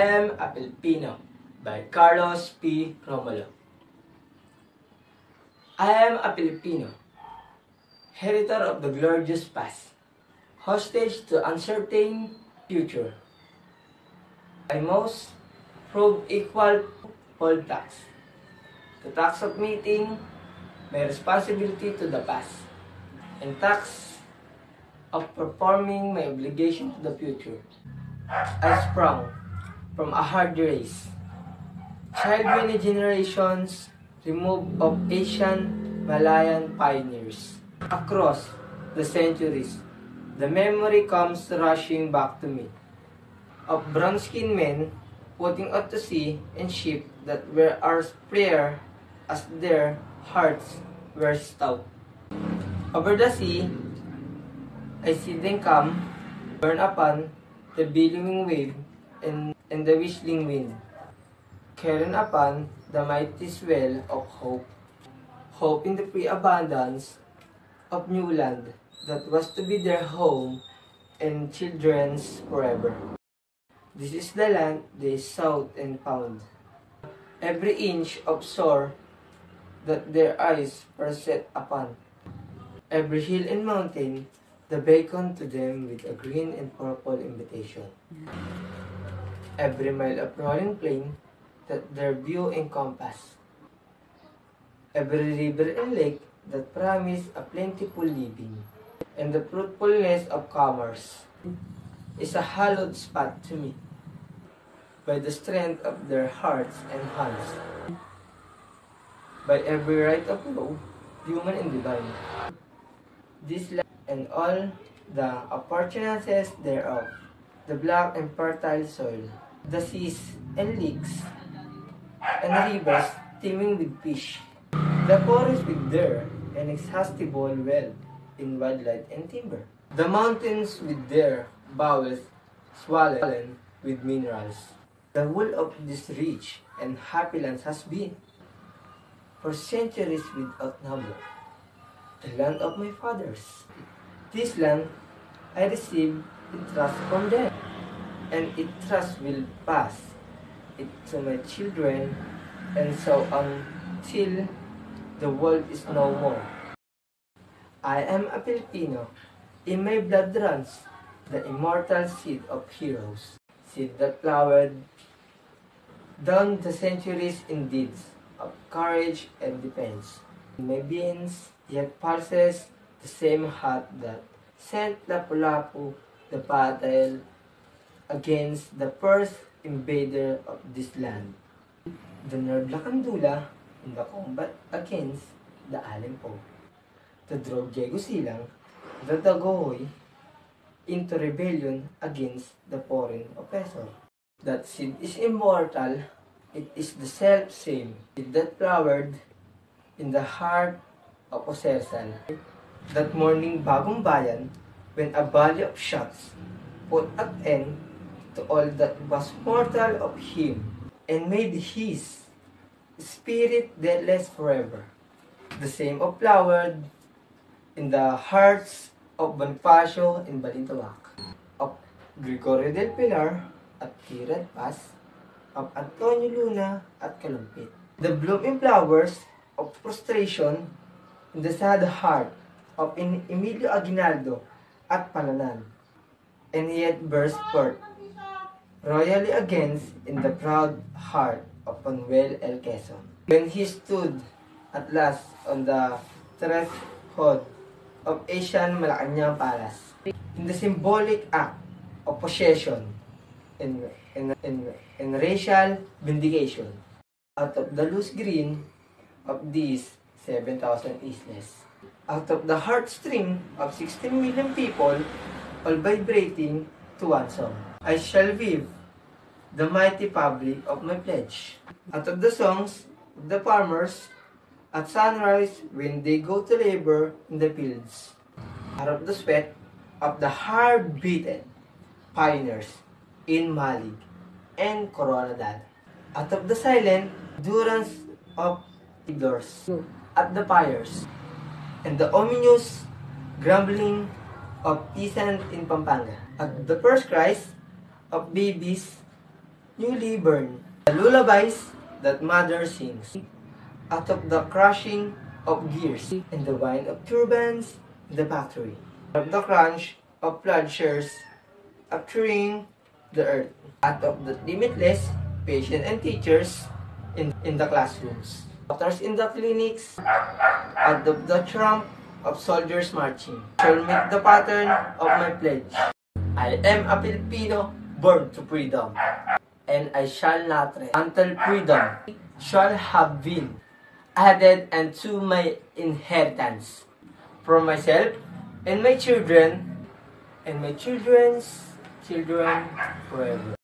am a Filipino by Carlos P. Romulo. I am a Filipino, heritor of the glorious past, hostage to uncertain future. I must prove equal poll tax. The tax of meeting my responsibility to the past, and tax of performing my obligation to the future. I sprung from a hard race, child many generations removed of Asian Malayan pioneers. Across the centuries, the memory comes rushing back to me of brown-skinned men putting out to sea and ships that were as fair as their hearts were stout. Over the sea, I see them come, burn upon the billowing wave and the whistling wind, carrying upon the mighty swell of hope, hope in the free abundance of new land that was to be their home and children's forever. This is the land they sought and found, every inch of shore that their eyes were set upon, every hill and mountain the beacon to them with a green and purple invitation, every mile of rolling plain that their view encompass, every river and lake that promise a plentiful living, and the fruitfulness of commerce is a hallowed spot to me by the strength of their hearts and hands, by every right of law, human and divine. This land and all the appurtenances thereof, the black and fertile soil, the seas and lakes, and rivers teeming with fish, the forest with their inexhaustible wealth in wildlife and timber, the mountains with their bowels swollen with minerals. The wool of this rich and happy land has been, for centuries without number, the land of my fathers. This land I received in trust from them, and its trust will pass it to my children, and so until the world is no more. I am a Filipino. In my blood runs the immortal seed of heroes, seed that flowered down the centuries in deeds of courage and defense. In my veins yet pulses the same heart that sent Lapu-Lapu the battle against the first invader of this land, the Nerd Lacandula in the combat against the Alempo, the drove Diego Silang, the Dagohoy, into rebellion against the foreign oppressor. That seed is immortal, it is the self-same seed that flowered in the heart of Osersan. That morning bagong bayan, when a volley of shots put an end to all that was mortal of him, and made his spirit deathless forever. The same of flowered in the hearts of Bonifacio and Balintawak, of Gregorio del Pilar at Kiran Paz, of Antonio Luna at Kalumpit. The blooming flowers of frustration in the sad heart of Emilio Aguinaldo at Palanan, and yet burst forth royally against in the proud heart of Manuel L. Quezon, when he stood at last on the threshold of Asian Malacanang Palace, in the symbolic act of possession and racial vindication, out of the loose green of these 7,000 islas, out of the heartstring of 16 million people, all vibrating to one song, I shall weave the mighty fabric of my pledge. Out of the songs of the farmers at sunrise when they go to labor in the fields, out of the sweat of the hard-beaten pioneers in Malig and Coronadal, out of the silent endurance of leaders at the fires, and the ominous grumbling of peasants in Pampanga, at the first cries of babies newly born. The lullabies that mother sings, out of the crushing of gears, and the whine of turbines in the factory, of the crunch of plowshares upturing the earth, out of the limitless patience and teachers in the classrooms, doctors in the clinics, out of the tramp of soldiers marching, shall make the pattern of my pledge. I am a Filipino born to freedom, and I shall not rest until freedom shall have been added unto my inheritance from myself and my children and my children's children forever.